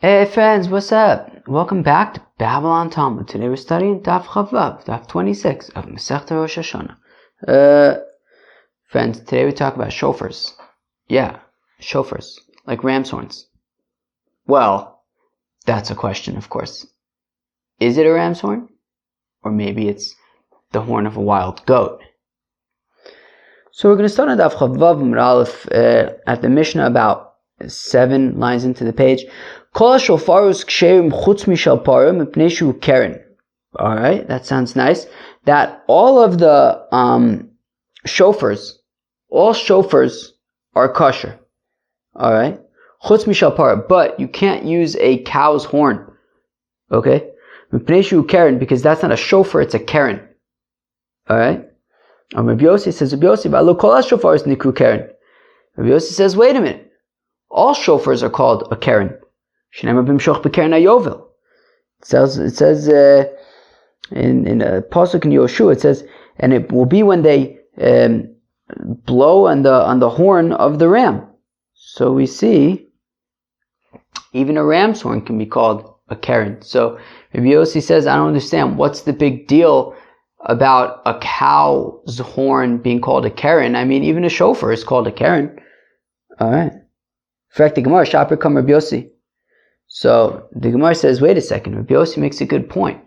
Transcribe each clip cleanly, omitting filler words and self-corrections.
Hey friends, what's up? Welcome back to Babylon Talmud. Today we're studying Daf Chavav, Daf 26 of Masechta Rosh Hashanah. Friends, today we talk about shofars. Yeah, shofars, like ram's horns. Well, that's a question, of course. Is it a ram's horn? Or maybe it's the horn of a wild goat. So we're going to start on Daf Chavav Amud Aleph at the Mishnah about 7 lines into the page. Alright, that sounds nice. That all of the shofars, all shofars are kosher. Alright? Chutz mishal parah, but you can't use a cow's horn. Okay? Because that's not a shofar, it's a keren. Alright? Rabbi Yossi says, Rabbi Yossi says, wait a minute. All shofars are called a keren. It says in a pasuk in Yoshua, it says, and it will be when they blow on the horn of the ram. So we see even a ram's horn can be called a keren. So Rabbi Yossi says, I don't understand what's the big deal about a cow's horn being called a keren. I mean, even a shofar is called a keren. All right. In fact, the Gemara, Shaper come Rabbi Yossi. So the Gemara says, wait a second, Rabbi Yossi makes a good point.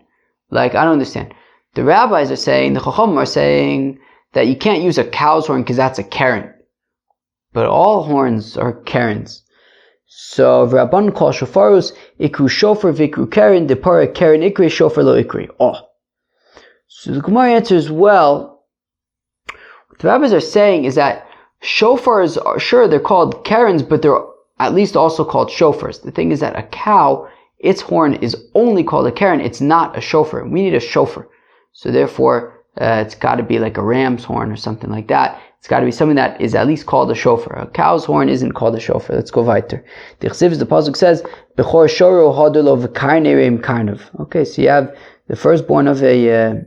Like, I don't understand. The rabbis are saying, the Chacham are saying that you can't use a cow's horn because that's a keren. But all horns are kerens. So Rabban call shofarus, ikru shofar vikru keren, depara keren ikri, shofar lo ikri. Oh. So the Gemara answers, well, what the rabbis are saying is that shofars are, sure, they're called kerens, but they're at least also called shofars. The thing is that a cow, its horn is only called a keren. It's not a shofar. We need a shofar. So therefore, it's got to be like a ram's horn or something like that. It's got to be something that is at least called a shofar. A cow's horn isn't called a shofar. Let's go weiter. The pasuk says, "Bechor shoro hadolo v'karnereim karnav." Okay, so you have the firstborn of a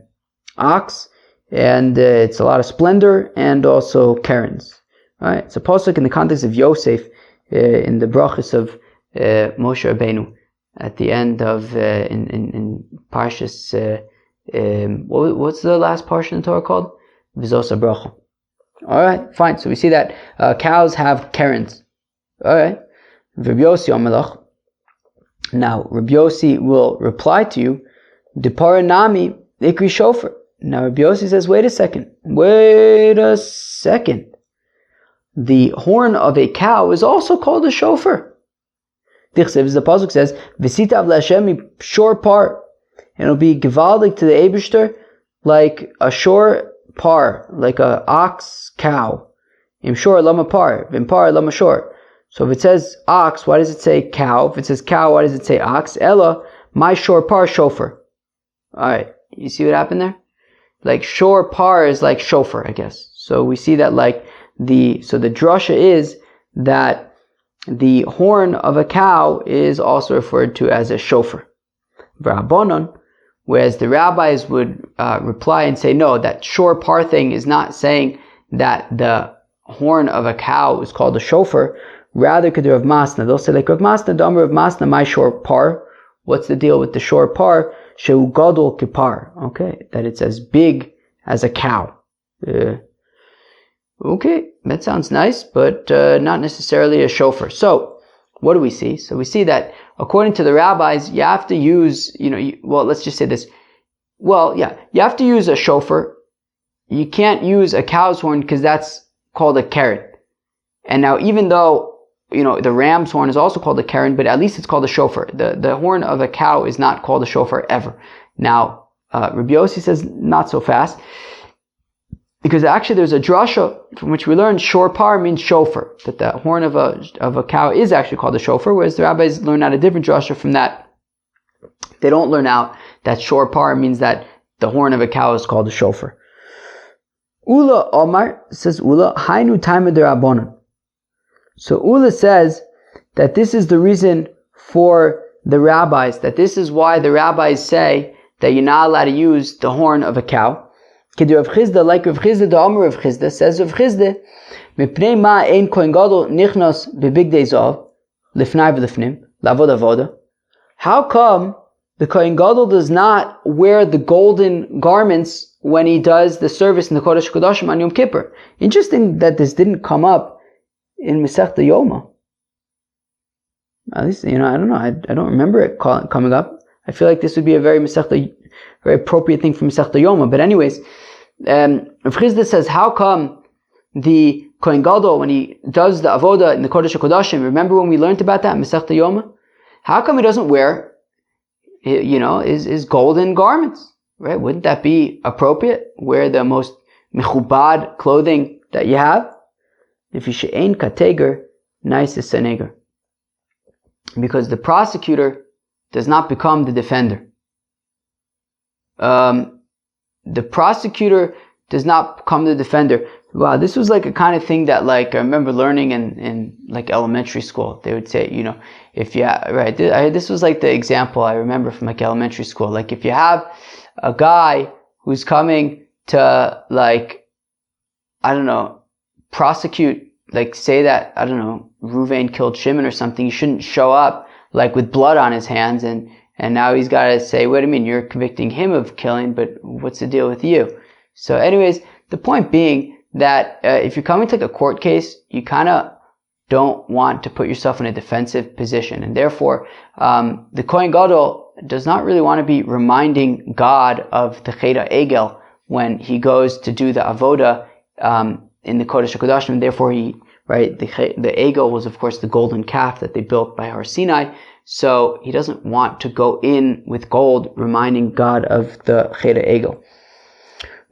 ox, and it's a lot of splendor and also kerens. All right, it's a pasuk in the context of Yosef. In the brachas of Moshe Rabbeinu at the end of in Parshas what's the last parsha in the Torah called? Vizos HaBracha. All right, fine. So we see that cows have kerens. All right, Rabbi Yossi Amalach. Now Rabbi Yossi will reply to you, Depara nami ikri shofar. Now Rabbi Yossi says, wait a second. The horn of a cow is also called a shofar. The pasuk says, "V'sitav laHashem shor par," and it'll be givaldik to the Eibishter like a shor par, like a ox cow. Im shor lama par, vim par lama shor. So if it says ox, why does it say cow? If it says cow, why does it say ox? Ella, my shor par shofar. All right, you see what happened there? Like shor par is like shofar, I guess. So we see that like. The drasha is that the horn of a cow is also referred to as a shofar. Whereas the rabbis would reply and say, no, that shor par thing is not saying that the horn of a cow is called a shofar. Rather, could Rav Masna, they'll say like Rav Masna, Damar Rav Masna, my shor par. What's the deal with the shor par? Shehu gadol kipar. Okay, that it's as big as a cow. Okay, that sounds nice, but not necessarily a shofar. So, what do we see? So we see that according to the rabbis, you have to use, let's just say this. Well, yeah, you have to use a shofar. You can't use a cow's horn because that's called a keren. And now, even though, the ram's horn is also called a keren, but at least it's called a shofar. The horn of a cow is not called a shofar ever. Now, Rabbi Yossi says not so fast. Because actually there's a drasha from which we learn shor par means shofar, that the horn of a cow is actually called a shofar, whereas the rabbis learn out a different drasha from that. They don't learn out that shor par means that the horn of a cow is called a shofar. Ula Omar says Ula hainu taima derabanan. So Ula says that this is the reason for the rabbis, that this is why the rabbis say that you're not allowed to use the horn of a cow. Rav Chizda, like Rav Chizda, the Amar Rav Chizda, says Rav Chizda, Mipnei ma ein kohen gadol nichnos bebigdei zav, lifnai v'lifnim, lavod avoda. how come the Kohen Gadol does not wear the golden garments when he does the service in the Kodesh Kodashim on Yom Kippur? Interesting that this didn't come up in Masechta Yoma. At least, I don't know. I don't remember it coming up. I feel like this would be a very appropriate thing for Masechta Yoma. But anyways, Rav Chisda says, how come the Kohen Gadol, when he does the avoda in the Kodesh HaKodashim, remember when we learned about that in Masechta Yoma? How come he doesn't wear, his golden garments? Right? Wouldn't that be appropriate? Wear the most mechubad clothing that you have? If you she'ein kateger, nice is seneger. Because the prosecutor does not become the defender. The prosecutor does not become the defender. Wow, this was like a kind of thing that I remember learning in like elementary school. They would say, this was like the example I remember from like elementary school. Like if you have a guy who's coming to prosecute, say that, Ruvain killed Shimon or something, you shouldn't show up with blood on his hands and now he's got to say, wait a minute, you're convicting him of killing, but what's the deal with you? So anyways, the point being that if you're coming to a court case, you kind of don't want to put yourself in a defensive position. And therefore, the Kohen Gadol does not really want to be reminding God of the Cheda Egel when he goes to do the avoda in the Kodesh HaKodashim. And therefore, the Egel was, of course, the golden calf that they built by Har Sinai. So he doesn't want to go in with gold, reminding God of the Cheda Egel.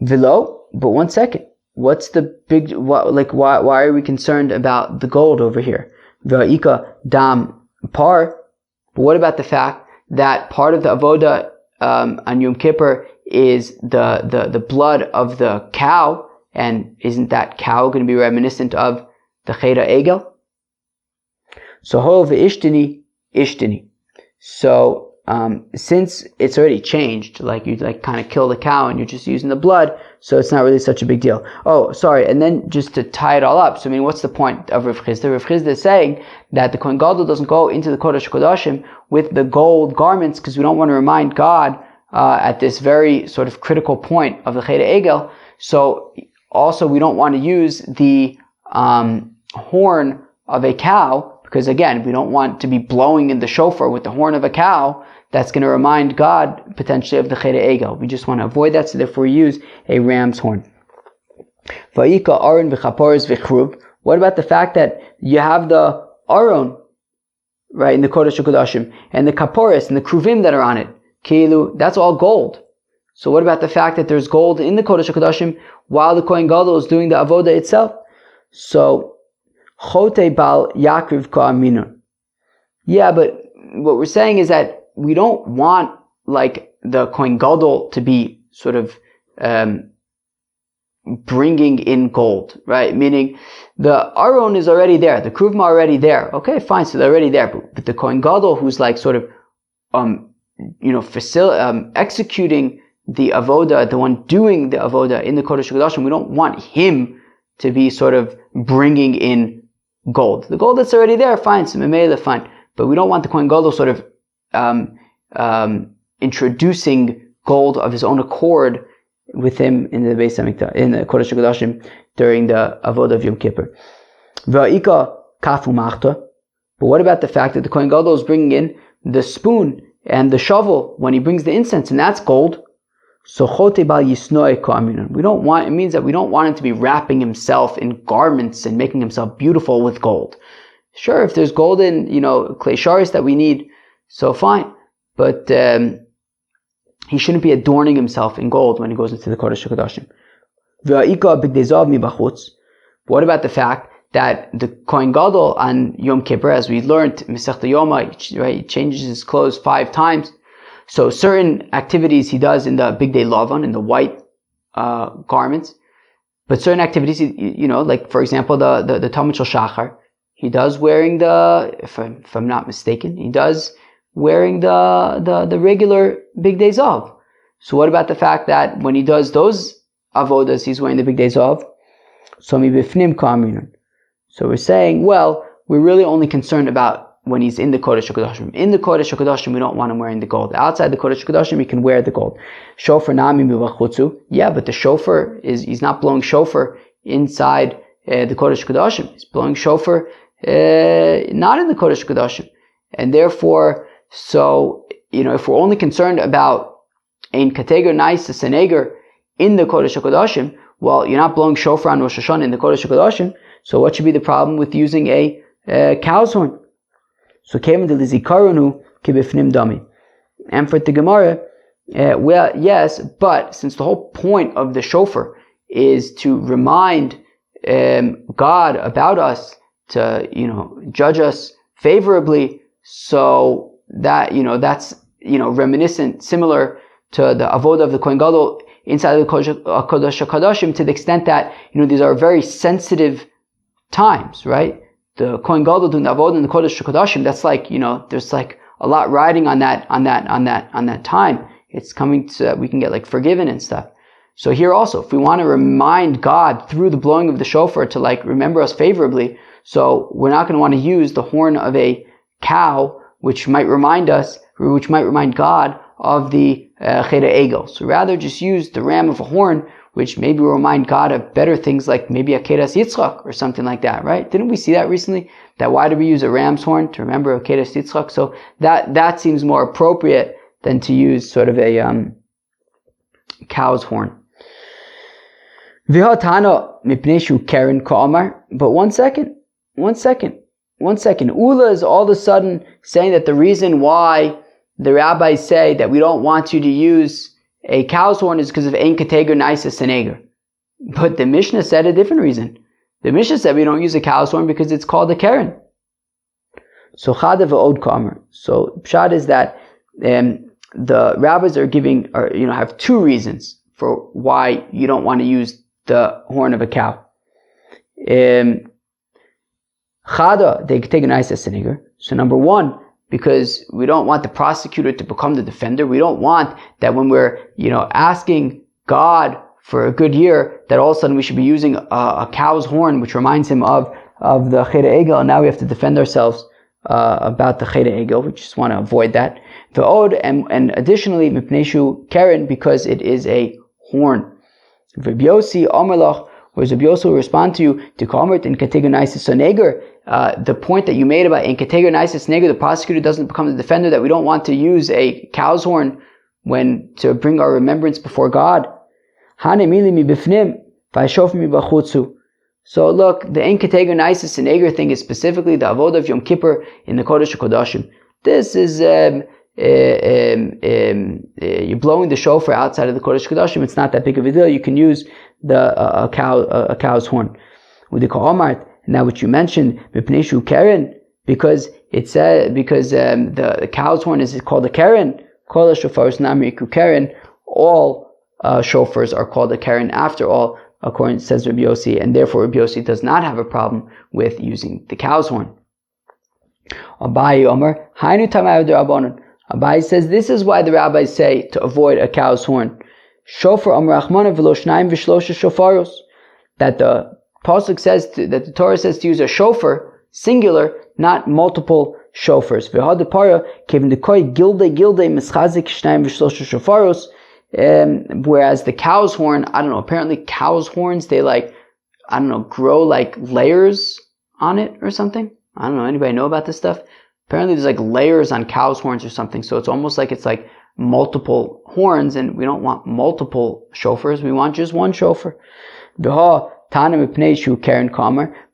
Vilo, but one second. What's the big, why are we concerned about the gold over here? V'ha'ika dam par. But what about the fact that part of the avoda on Yom Kippur is the blood of the cow, and isn't that cow going to be reminiscent of the Cheda Egel? So ho v'ishtini ishtini. So since it's already changed, you kind of kill the cow and you're just using the blood, so it's not really such a big deal. Oh, sorry, and then just to tie it all up, so what's the point of Rav Chisda? Rav Chisda is saying that the Kohen Gadol doesn't go into the Kodesh Kodashim with the gold garments because we don't want to remind God at this very sort of critical point of the Cheda Egel. So also we don't want to use the horn of a cow, because again, we don't want to be blowing in the shofar with the horn of a cow. That's going to remind God potentially of the Cheda Egel. We just want to avoid that, so therefore we use a ram's horn. Va'ika aron v'chaporos v'chruv. What about the fact that you have the aron, right, in the Kodesh HaKodashim, and the kaporos and the kruvim that are on it? Kilu, that's all gold. So what about the fact that there's gold in the Kodesh HaKodashim while the Kohen Gadol is doing the avoda itself? So, chote bal yakriv ka'aminun. Yeah, but what we're saying is that we don't want the Kohen Gadol to be sort of bringing in gold, right? Meaning the aron is already there, the kruvim are already there. Okay, fine, so they're already there. But the Kohen Gadol, who's executing the avoda, the one doing the avoda in the Kodesh HaKodashim, we don't want him to be sort of bringing in gold. The gold that's already there, fine, so memela, fine. But we don't want the Kohen Gadol sort of introducing gold of his own accord with him in the Beis Hamikdash, in the Kodesh HaKodashim during the avodah of Yom Kippur. V'ha'ika kafu machta. But what about the fact that the Kohen Gadol is bringing in the spoon and the shovel when he brings the incense, and that's gold? So chote bal yisnoi ka'aminun. It means that we don't want him to be wrapping himself in garments and making himself beautiful with gold. Sure, if there's golden, klei sharis that we need, so fine. But he shouldn't be adorning himself in gold when he goes into the Kodesh HaKodashim. But what about the fact that the Kohen Gadol on Yom Kippur, as we learned in Masechta Yoma, he changes his clothes 5 times. So certain activities he does in the Big Day Lavan, in the white garments. But certain activities, for example, the Talmud Shel Shachar, he does wearing if I'm not mistaken, he does wearing the regular Big Day Zav. So what about the fact that when he does those avodas, he's wearing the Big Day Zav? So mi bifnim ka'aminun. So we're saying, well, we're really only concerned about when he's in the Kodesh HaKodashim. In the Kodesh HaKodashim, we don't want him wearing the gold. Outside the Kodesh HaKodashim, he can wear the gold. Shofar nami mivachutzu. Yeah, but the shofar he's not blowing shofar inside the Kodesh HaKodashim. He's blowing shofar not in the Kodesh HaKodashim. And therefore, so, if we're only concerned about ein kateger naisa seneger in the Kodesh HaKodashim, well, you're not blowing shofar on Rosh Hashanah in the Kodesh HaKodashim, so what should be the problem with using a cow's horn? So came to lizikarunu kibifnim dami. And for the Gemara, well, yes, but since the whole point of the shofar is to remind God about us, to judge us favorably, so that that's reminiscent, similar to the avodah of the Kohen Gadol inside of the Kodesh HaKodashim, to the extent that these are very sensitive times, right? The Kohen Gadol doing the avodah in the Kodesh HaKodashim, that's like there's like a lot riding on that time. It's coming so that we can get like forgiven and stuff. So here also, if we want to remind God through the blowing of the shofar to like remember us favorably, so we're not going to want to use the horn of a cow, which might remind God of the Cheder Egel. So rather just use the ram of a horn, which maybe will remind God of better things like maybe Akedas Yitzchak or something like that, right? Didn't we see that recently? That why do we use a ram's horn to remember Akedas Yitzchak? So that seems more appropriate than to use sort of a cow's horn. But one second. Ula is all of a sudden saying that the reason why the rabbis say that we don't want you to use a cow's horn is because of ein kateger naisa seneger. But the Mishnah said a different reason. The Mishnah said we don't use a cow's horn because it's called a keren. So chada v'od kamer. So pshat is that the rabbis have two reasons for why you don't want to use the horn of a cow. Chada, they take a nice seneger. So number one, because we don't want the prosecutor to become the defender. We don't want that when we're, asking God for a good year, that all of a sudden we should be using a cow's horn, which reminds him of the Cheder Egel, and now we have to defend ourselves about the Cheder Egel. We just want to avoid that. The Od, and additionally, Mipneshu Keren, because it is a horn. Rabbi Yossi Amalach, whereas Rabbi Yossi will respond to you, to Kamert in Kateger Naisis Soneger, the point that you made about in Kateger Naisis Soneger, the prosecutor doesn't become the defender, that we don't want to use a cow's horn to bring our remembrance before God. So look, the in Kateger Naisis Soneger thing is specifically the avodah of Yom Kippur in the Kodesh HaKodashim. This is you're blowing the shofar outside of the Kodesh HaKodashim. It's not that big of a deal. You can use a cow's horn. With the Ka'amart, now what you mentioned, Mipneshu Keren, because the cow's horn is called a Keren. Kol shofars namriku Keren. All shofars are called a Keren after all, according says Rabbi Yossi, and therefore Rabbi Yossi does not have a problem with using the cow's horn. Abaye Omer, Hainu Tamayu D'Rabbanan. Abaye says this is why the rabbis say to avoid a cow's horn. Shofar Amar Rachmana v'lo shnayim v'shlosha shofaros. That the pasuk says that the Torah says to use a shofar, singular, not multiple shofars. V'had para kevin dekoi gilde mischazik shnayim v'shlosha shofaros. Whereas the cow's horn, I don't know. Apparently, cow's horns they grow like layers on it or something. I don't know. Anybody know about this stuff? Apparently there's like layers on cow's horns or something. So it's almost like it's like multiple horns, and we don't want multiple shofars. We want just one shofar. But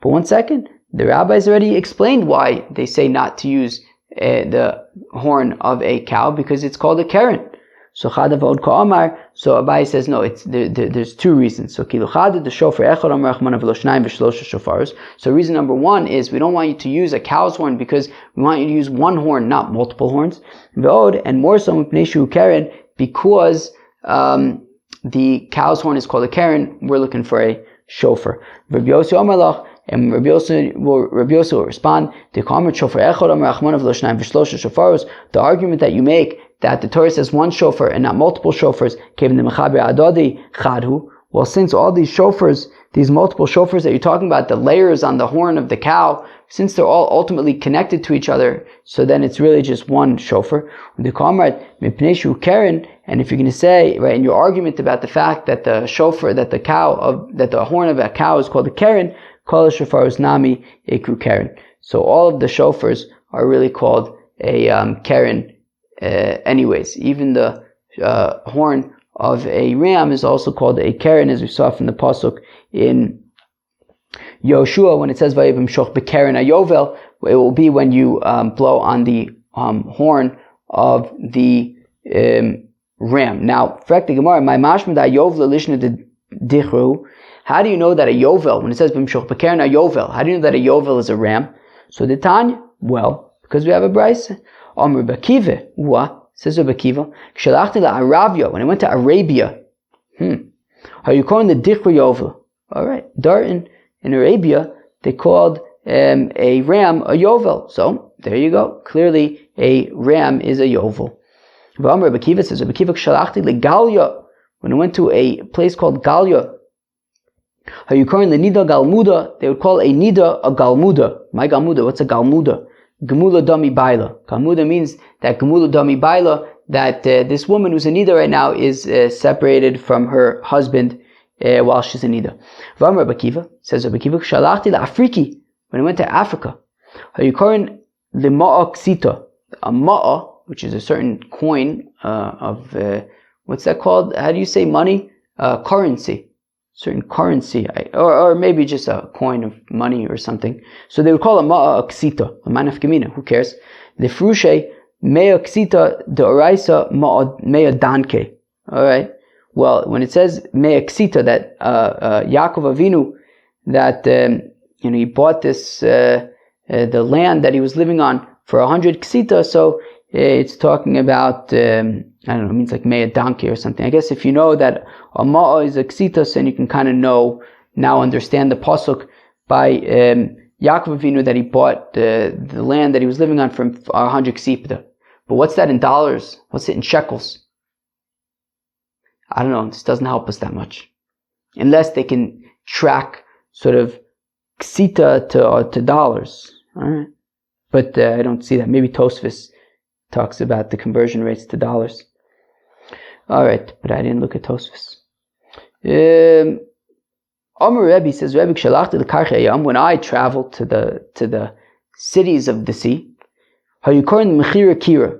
one second, the rabbis already explained why they say not to use the horn of a cow, because it's called a keren. So Chadav Od Ka'amar, so Abaye says no, there's two reasons. So Kilu Chadav, the shofar Echad Amar Rachmana v'lo shnayim v'shlosha shofaros. So reason number one is we don't want you to use a cow's horn because we want you to use one horn, not multiple horns. V'od, and more so Mipneshu Keren, because the cow's horn is called a keren, we're looking for a shofar. Rabbi Yossi Amalach, and Rabbi Yossi will respond, the argument that you make that the Torah says one shofar and not multiple shofars, well, since all these shofars, these multiple shofars that you're talking about, the layers on the horn of the cow, since they're all ultimately connected to each other, so then it's really just one shofar. And if you're going to say, right, in your argument about the fact that the shofar, that the horn of a cow is called a keren, kol shofar is nami ekru keren. So all of the shofars are really called a keren anyways. Even the horn of a ram is also called a keren, as we saw from the pasuk in Yoshua when it says vayivim shoch bekeren ayovel. It will be when you blow on the horn of the ram. Now, frak the Gemara, my mashmad ayovel lishna dichru. How do you know that a yovel, when it says b'mshoch bekeren ayovel, how do you know that a yovel is a ram? So the Tanya, well, because we have a brayse. Amr Bakiva, what says Bakiva? Kshalachti la Arabia, when I went to Arabia. Are you calling the dichru yovel? All right, Darton in Arabia, they called a ram a yovel. So there you go. Clearly, a ram is a yovel. Amr Bakiva says Bakiva kshalachti le Galia, when I went to a place called Galia. Are you calling the nida galmuda? They would call a nida a galmuda. My galmuda, what's a galmuda? Gemula dami baila. Galmuda means that gemula dami baila, that this woman who's a nida right now is separated from her husband while she's a nida. Vamar Bakiva says Bakiva shalachti la Afriki, when I went to Africa. Are you calling the ma'a ksita? A ma'a, which is a certain coin of what's that called? How do you say money? Currency. Certain currency, or maybe just a coin of money or something. So they would call a ma'a a ksita, a manaf gemina. Who cares? The frushe mea ksita de oraisa mea danke. All right. Well, when it says mea ksita, that Yaakov Avinu, that he bought this the land that he was living on for 100 ksita, so it's talking about I don't know, it means like mea danke or something. I guess if you know that a ma'a is a ksitas, then you can kind of understand the pasuk by Yaakov Avinu, that he bought the land that he was living on from 100 ksita. But what's that in dollars? What's it in shekels? I don't know. This doesn't help us that much, unless they can track sort of ksita to dollars. All right, but I don't see that. Maybe Tosfos talks about the conversion rates to dollars. All right, but I didn't look at Tosfos. Amr Rebbe says, Rebbe kshalachti l'karchei hayam, when I traveled to the cities of the sea, how you call mechira kira.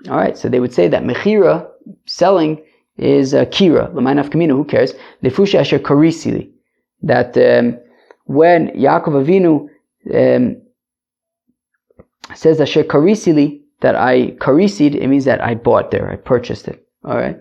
All right, so they would say that mechira, selling, is kira. L'maynaf kamina, who cares? Lefusha asher karisili, that when Yaakov Avinu says asher karisili, that I karisid, it means that I bought there, I purchased it. All right.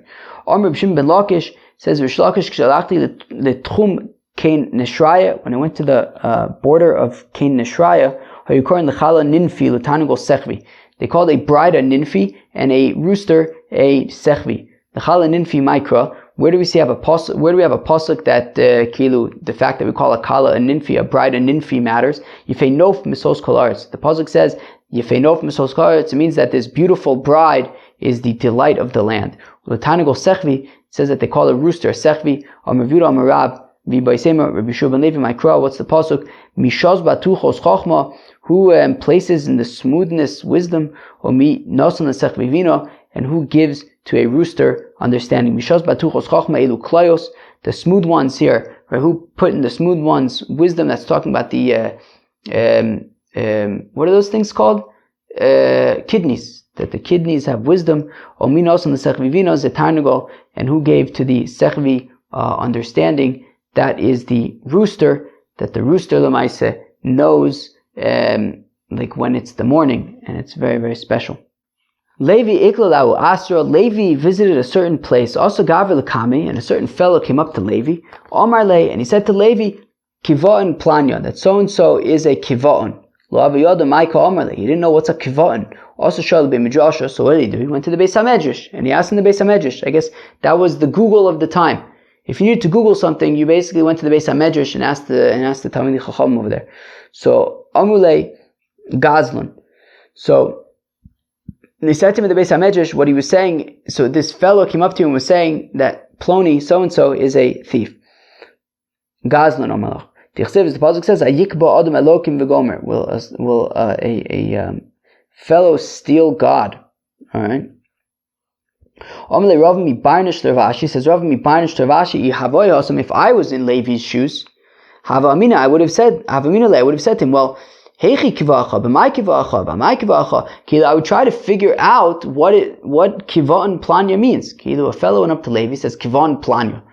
Amr B'Shim ben Lakish says, Rish Lakish kshalachti letchum Kain Nishraya, when I went to the border of Kain Nishraya, hayukorin lechala ninfi l'tanigol sechvi. They called a bride a ninfi and a rooster a sechvi. Lechala ninfi mikra. Where do we have a pasuk that the fact that we call a kala a ninfi, a bride a ninfi, matters? Yifeinof misos kol aretz. The pasuk says Yefeinof misos kol aretz. It means that this beautiful bride is the delight of the land. L'tanigol sechvi, it says that they call a rooster a sechvi. Amavuda amarab v'baisema Rabbi Shua ben Levi Mikra. What's the pasuk? Mishaz batuchos chachma, who places in the smoothness wisdom, or mi nasan l'sechvi vino, and who gives to a rooster understanding. Mishaz batuchos chachma elu klayos, the smooth ones here, right? Who put in the smooth ones wisdom? That's talking about the what are those things called? Kidneys. That the kidneys have wisdom. Or mi nasan l'sechvi vino zetarnagol, and who gave to the sechvi understanding? That is the rooster. That the rooster lemaise knows, like when it's the morning, and it's very, very special. Levi iklalau asra. Levi visited a certain place. Also gaver lekami, and a certain fellow came up to Levi. Omar le, and he said to Levi, kivaon planya, that so and so is a kivaon. Lo avayoda maika omar le. He didn't know what's a kivaon. Also shal be midrasha. So what did he do? He went to the Beis Hamedrash, and he asked in the Beis Hamedrash. I guess that was the Google of the time. If you needed to Google something, you basically went to the Beis Hamedrash and asked the Talmidei Chacham over there. So Amulei Gazlan. So they said to him in the Beis Hamedrash what he was saying. So this fellow came up to him and was saying that Ploni so and so is a thief. Gazlan Amalach. The pasuk says, "Ayikba adam elokim v'gomer." Will a fellow steal God? All right. Says Rav mi barnish Ravashi. If I was in Levi's shoes, Hava Amina, I would have said to him, well, Heichi kivacha, b'mai kivacha, b'mai kivacha. I would try to figure out what kivan planya means. A fellow went up to Levi, says kivan planya.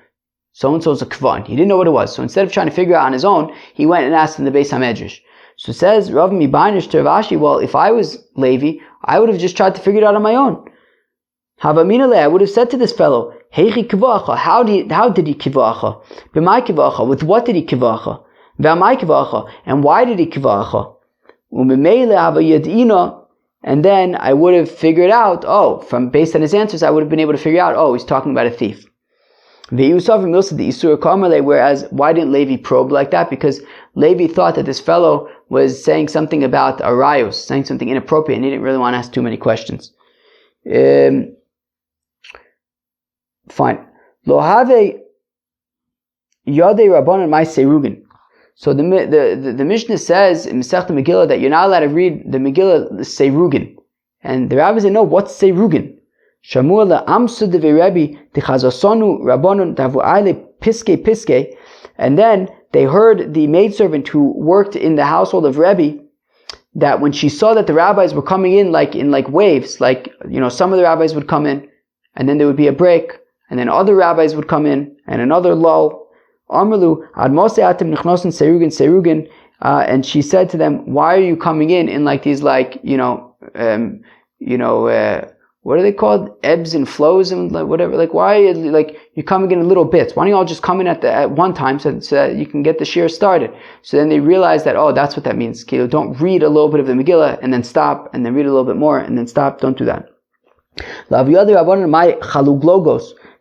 So and so is a kivan. He didn't know what it was. So instead of trying to figure it out on his own, he went and asked in the Beis Hamedrash. So it says Rav mi barnish Ravashi. Well, if I was Levi, I would have just tried to figure it out on my own. Hava Amina, I would have said to this fellow, Heichi kivacha, how did he kivacha? B'mai kivacha, with what did he kivacha? V'amai kivacha, and why did he kivacha? U'memele hava yad'ina, and then I would have figured out, based on his answers, I would have been able to figure out, he's talking about a thief. Whereas, why didn't Levi probe like that? Because Levi thought that this fellow was saying something about arayos, saying something inappropriate, and he didn't really want to ask too many questions. Fine. Lo have yadei rabbanan my serugin. So the Mishnah says in Masechta Megillah that you're not allowed to read the Megillah serugin, and the rabbis say no. What's serugin? Shamua la amsud de Rebbe tichazasonu rabbanon tavu aile piske, and then they heard the maidservant who worked in the household of Rebbe, that when she saw that the rabbis were coming in like waves, some of the rabbis would come in, and then there would be a break, and then other rabbis would come in, and another lull. Amrlu ad mose atem nichnosin serugin, and she said to them, "Why are you coming in like these what are they called? Ebbs and flows and whatever. Why are you, you're coming in little bits? Why don't you all just come in at one time so that you can get the shir started?" So then they realized that, that's what that means. Don't read a little bit of the Megillah and then stop, and then read a little bit more and then stop. Don't do that. The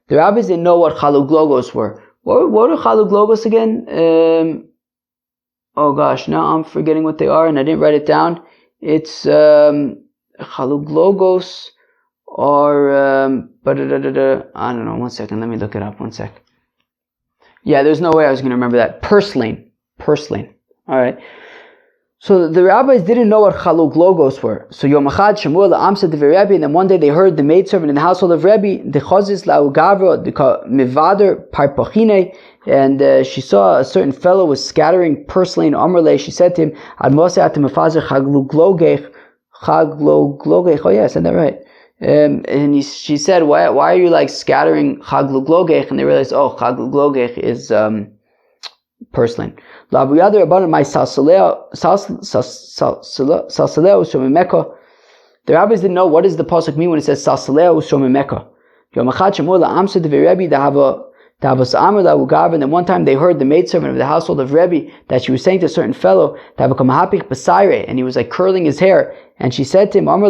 rabbis didn't know what chaluglogos were. What are chaluglogos again? Now I'm forgetting what they are, and I didn't write it down. It's chaluglogos. Or I don't know. 1 second, let me look it up. 1 sec. Yeah, there's no way I was going to remember that. Purslane. All right. So the rabbis didn't know what chaluk logos were. So Yom Echad Shemuel Amsa de Rebbe, and then one day they heard the maidservant in the household of Rebbe, the chazis lau gavro the mivader parpachine, and she saw a certain fellow was scattering purslane amrle. She said to him, "Ad mosei atem mefazer chagluglogeich." Oh yeah, I said that right. She said, why are you scattering chagluglogeich? And they realized, chagluglogeich is purslane. The rabbis didn't know what does the pasuk mean when it says salsaleo shomimeka. And then one time they heard the maidservant of the household of Rebbe that she was saying to a certain fellow, and he was curling his hair, and she said to him, when are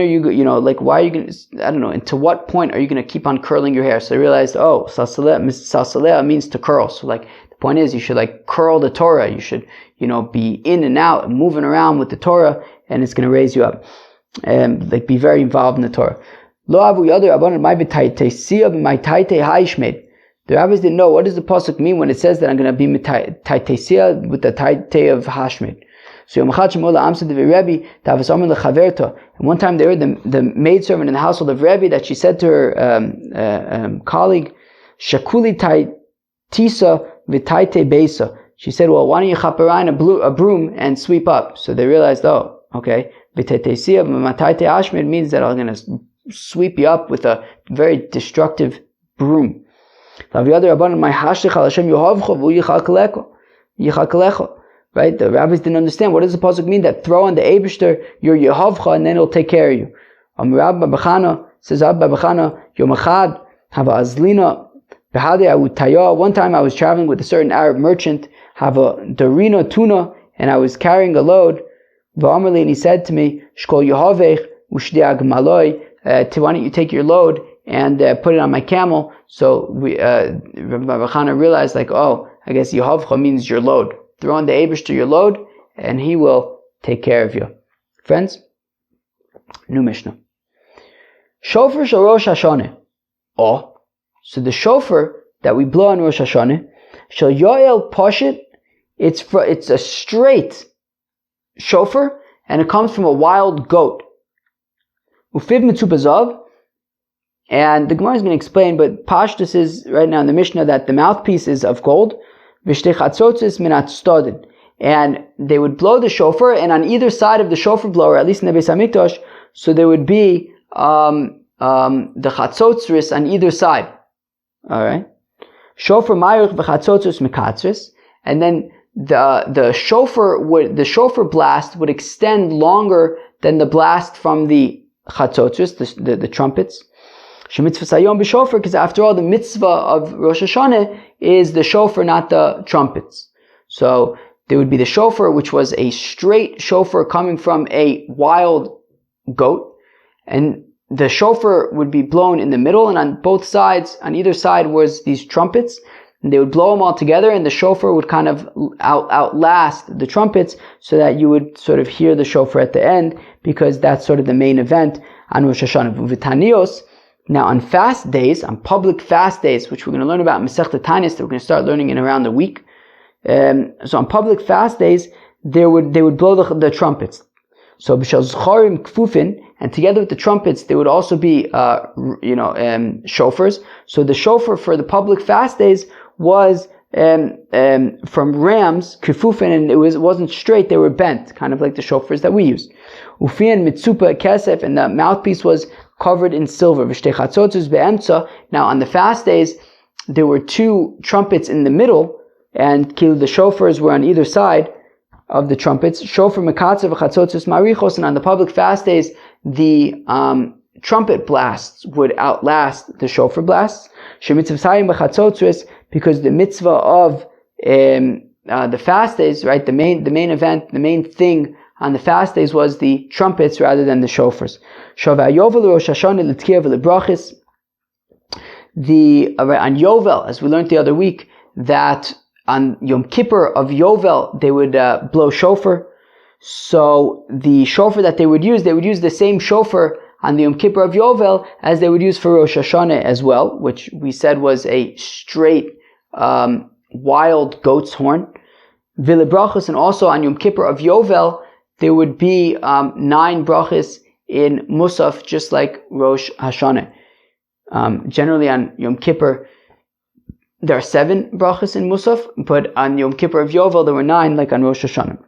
you, why are you going to, I don't know, and to what point are you going to keep on curling your hair? So they realized, salsalea means to curl. So the point is, you should curl the Torah. You should, be in and out and moving around with the Torah, and it's going to raise you up. And be very involved in the Torah. The rabbis didn't know what does the pasuk mean when it says that I'm going to be taitesia with the taite of hashmed. So and one time they heard the maidservant in the household of Rebbe that she said to her colleague, Shakuli taitisa v'taite beisa. She said, well, why don't you chaparine a broom and sweep up? So they realized, okay, v'taitesia v'mataite hashmed means that I'm going to sweep you up with a very destructive broom. Right? The rabbis didn't understand. What does the pasuk mean that throw on the Eibishter your Yehovcha and then he'll take care of you? Rabbi Bechana says, Yom Echad have a azlina behade awutaya. One time I was traveling with a certain Arab merchant, have a darina tuna, and I was carrying a load. And he said to me, Shkol Yehovech ushdiag maloi. Why don't you take your load and put it on my camel? So Rabbi Chana realized, I guess Yehovcha means your load. Throw on the Eibishter your load, and he will take care of you. Friends, new Mishnah. Shofar shel Rosh Hashanah. So the shofar that we blow on Rosh Hashanah, shel yoel poshit, it's a straight shofar, and it comes from a wild goat. Ufib mitzubazav, and the Gemara is going to explain, but Pashtus is right now in the Mishnah that the mouthpiece is of gold, v'shtei chatzotzis min atzdodin, and they would blow the shofar, and on either side of the shofar blower, at least in the Beis Hamikdash, so there would be the chatzotzris on either side. All right, shofar mayruch v'chatzotzris mekatzris, and then the shofar blast would extend longer than the blast from the chatzotzris, the trumpets. Shemitzvah sayom b'shofar, because after all, the mitzvah of Rosh Hashanah is the shofar, not the trumpets. So there would be the shofar, which was a straight shofar coming from a wild goat, and the shofar would be blown in the middle, and on both sides, on either side, was these trumpets, and they would blow them all together, and the shofar would kind of outlast the trumpets, so that you would sort of hear the shofar at the end, because that's sort of the main event on Rosh Hashanah. V'tanios. Now on fast days, on public fast days, which we're going to learn about in Masechta Tanis, that we're going to start learning in around a week. So on public fast days, they would blow the trumpets. So b'shal zcharim kfufin, and together with the trumpets, there would also be shofars. So the shofar for the public fast days was from rams kfufin, and it wasn't straight; they were bent, kind of like the shofars that we use. Ufian mitzupa kesef, and the mouthpiece was covered in silver. Now on the fast days, there were two trumpets in the middle, and the shofars were on either side of the trumpets. Shofar mekatzav v'chatzotzos marichos, and on the public fast days, the trumpet blasts would outlast the shofar blasts. Shemitzvah b'chatzotzos, because the mitzvah of the fast days, right, the main event, the main thing on the fast days was the trumpets rather than the shofars. On Yovel, as we learned the other week, that on Yom Kippur of Yovel, they would blow shofar. So the shofar that they would use the same shofar on the Yom Kippur of Yovel as they would use for Rosh Hashanah as well, which we said was a straight wild goat's horn. Vile brachos, and also on Yom Kippur of Yovel, there would be 9 brachos in Musaf, just like Rosh Hashanah. Generally on Yom Kippur, there are 7 brachos in Musaf, but on Yom Kippur of Yovel, there were 9, like on Rosh Hashanah.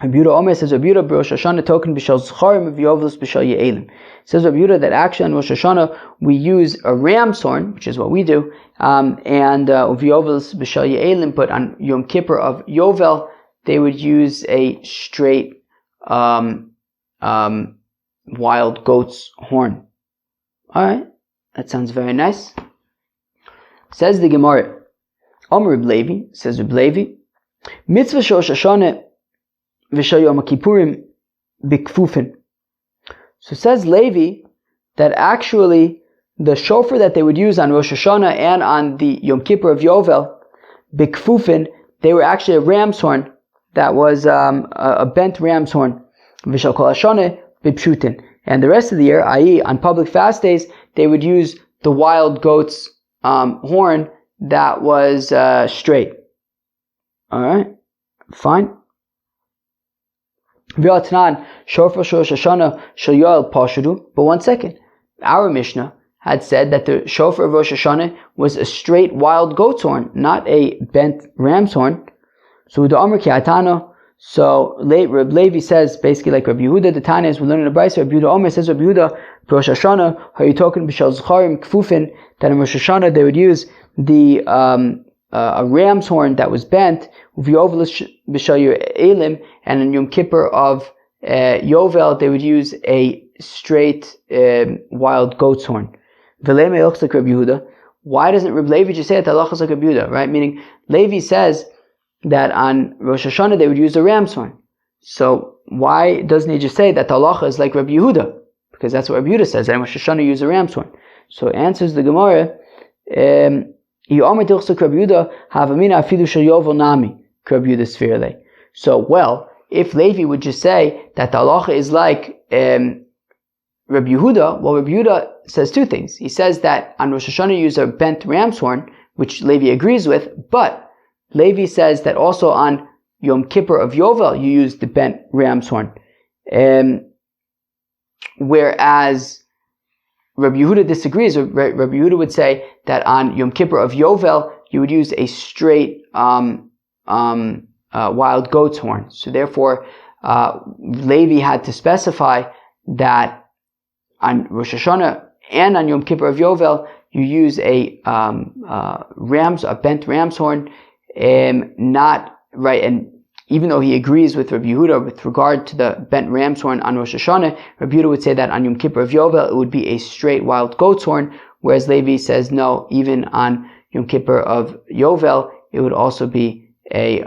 Rabbi Yehuda Omer says, Rabbi Yehuda Rosh Hashanah token b'shal zcharim of Yovelus b'shal ye'elim. Says Rabbi Yehuda that actually on Rosh Hashanah we use a ram's horn, which is what we do, and of Yovelus b'shal ye'elim. But on Yom Kippur of Yovel, they would use a straight wild goat's horn. All right, that sounds very nice. Says the Gemara, Omer Reb Levi, says Reb Levi, mitzvah Rosh Hashanah v'shal Yom Kippurim b'kfufin. So says Levi that actually the shofar that they would use on Rosh Hashanah and on the Yom Kippur of Yovel, b'kfufin, they were actually a ram's horn that was a bent ram's horn. V'shal kol Hashanah b'pshutin. And the rest of the year, i.e. on public fast days, they would use the wild goat's horn that was straight. Alright, fine. But one second, our Mishnah had said that the shofar of Rosh Hashanah was a straight wild goat's horn, not a bent ram's horn. So the Amr ki atano. So Reb Levi says basically like Rabbi Yehuda. The Tana is we learn in the Brayso. Rabbi Yehuda Omer says Rabbi Yehuda Rosh Hashanah. Are you talking b'shal zcharim kfufin? That in Rosh Hashanah they would use the a ram's horn that was bent. V'yovelus b'shal ye'elim, and in Yom Kippur of Yovel they would use a straight wild goat's horn. V'lei me'ilchs like Rabbi Yehuda. Why doesn't Reb Levi just say it? Halachas like Rabbi Yehuda, right? Meaning Levi says that on Rosh Hashanah they would use a ram's horn. So why doesn't he just say that the halacha is like Rabbi Yehuda? Because that's what Rabbi Yehuda says, that in Rosh Hashanah use a ram's horn. So answers the Gemara, so well, if Levi would just say that the halacha is like Rabbi Yehuda, well, Rabbi Yehuda says two things. He says that on Rosh Hashanah you use a bent ram's horn, which Levi agrees with, but Levi says that also on Yom Kippur of Yovel you use the bent ram's horn. Whereas Rabbi Yehuda disagrees. Rabbi Yehuda would say that on Yom Kippur of Yovel you would use a straight wild goat's horn. So therefore, Levi had to specify that on Rosh Hashanah and on Yom Kippur of Yovel you use a bent ram's horn, not right. And even though he agrees with Rabbi Yehuda with regard to the bent ram's horn on Rosh Hashanah, Rabbi Yehuda would say that on Yom Kippur of Yovel it would be a straight wild goat's horn, whereas Levi says no, even on Yom Kippur of Yovel it would also be a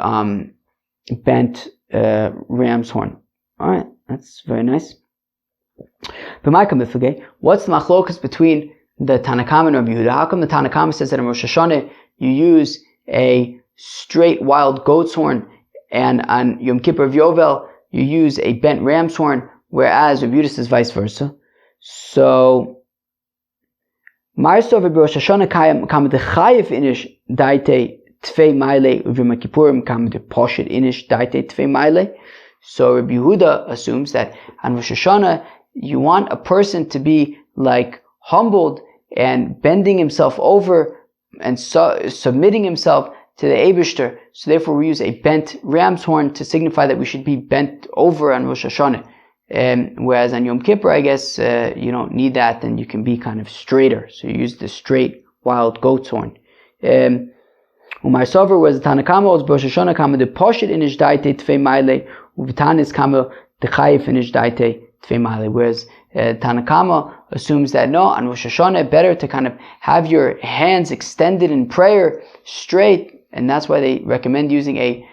bent ram's horn. Alright, that's very nice. What's the machlokas between the Tanna Kama and Rabbi Yehuda? How come the Tanna Kama says that in Rosh Hashanah you use a straight wild goat's horn, and on Yom Kippur of Yovel you use a bent ram's horn, whereas Rabbi Yehuda says vice versa? So, Marstov Rosh Hashanah kam de chayiv inish daite tvei maile uvim kippurim kam de poshet inish daite tvei maile. So Rabbi Yehuda assumes that on Rosh Hashanah you want a person to be like humbled and bending himself over and submitting himself to the Eibishter. So therefore we use a bent ram's horn to signify that we should be bent over on Rosh Hashanah. Whereas on Yom Kippur, I guess, you don't need that, and you can be kind of straighter. So you use the straight wild goat's horn. Umar Sover was the Tanna Kama, was Rosh Hashanah Kama the Poshet inish daite tvei maile, uvitanis Kama the Chayif inish daite tvei maile. Whereas Tanna Kama assumes that no, on Rosh Hashanah, better to kind of have your hands extended in prayer straight, and that's why they recommend using a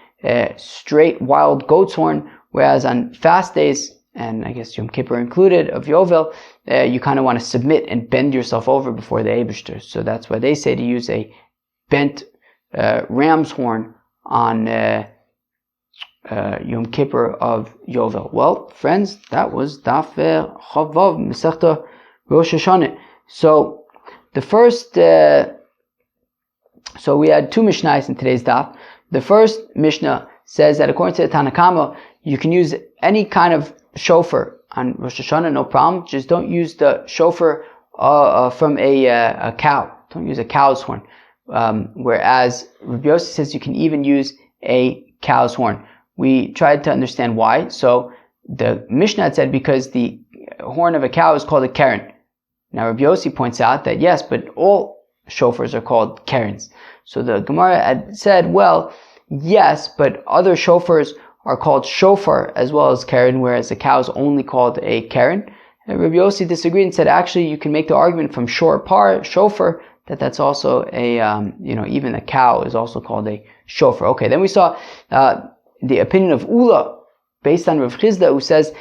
straight wild goat's horn. Whereas on fast days, and I guess Yom Kippur included, of Yovel, you kind of want to submit and bend yourself over before the Eibishter. So that's why they say to use a bent ram's horn on Yom Kippur of Yovel. Well, friends, that was Daf Chavav Masechta Rosh Hashanah. So the first, so we had two Mishnahs in today's Daf. The first Mishnah says that according to the Tanna Kama, you can use any kind of shofar on Rosh Hashanah, no problem. Just don't use the shofar from a cow. Don't use a cow's horn. Whereas Rabbi Yossi says you can even use a cow's horn. We tried to understand why. So the Mishnah had said because the horn of a cow is called a keren. Now Rabbi Yossi points out that yes, but all shofars are called kerens. So the Gemara had said, well, yes, but other shofars are called shofar as well as keren, whereas the cow is only called a keren. And Rabbi Yossi disagreed and said, actually, you can make the argument from shofar, that's also a, even a cow is also called a shofar. Okay, then we saw the opinion of Ula, based on Rav Chizda, who says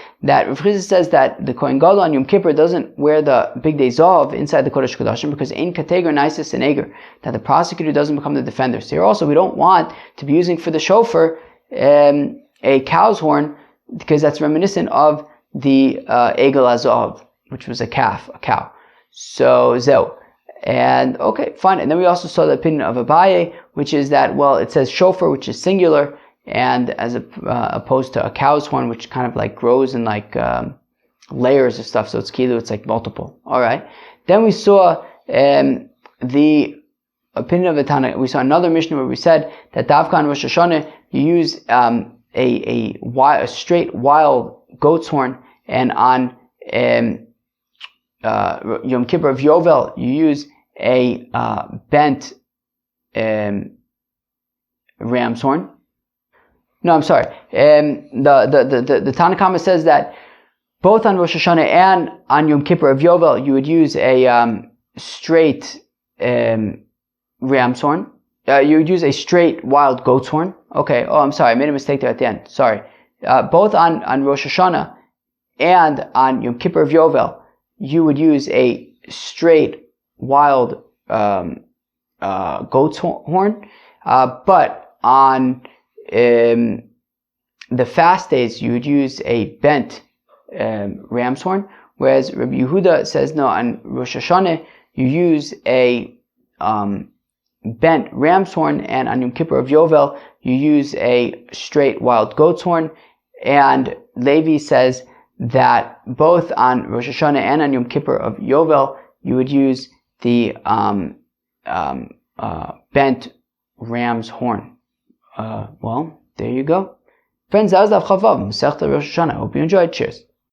that the Kohen Gadol on Yom Kippur doesn't wear the big day Zav inside the Kodesh Kodashim because Ein Kateger Naisis and Eger, that the prosecutor doesn't become the defender. So here also we don't want to be using for the shofar a cow's horn, because that's reminiscent of the Egel Azav, which was a cow. So Zeu. And okay, fine. And then we also saw the opinion of Abaye, which is that, well, it says shofar, which is singular, and as opposed to a cow's horn, which kind of like grows in like layers of stuff. So it's like multiple. All right. Then we saw the opinion of the Tana. We saw another Mishnah where we said that Davka on Rosh Hashanah you use a straight wild goat's horn, and on Yom Kippur of Yovel you use a bent ram's horn. No, I'm sorry. The Tanna Kama says that both on Rosh Hashanah and on Yom Kippur of Yovel you would use a straight ram's horn. You would use a straight wild goat's horn. Okay. Oh, I'm sorry. I made a mistake there at the end. Sorry. Both on Rosh Hashanah and on Yom Kippur of Yovel you would use a straight wild goat's horn. But on the fast days you would use a bent ram's horn, whereas Rabbi Yehuda says no, on Rosh Hashanah you use a bent ram's horn, and on Yom Kippur of Yovel you use a straight wild goat's horn. And Levi says that both on Rosh Hashanah and on Yom Kippur of Yovel you would use the bent ram's horn. Well, there you go. Friends, that was Daf Chavav, Masechta Rosh Hashanah. Hope you enjoyed. Cheers.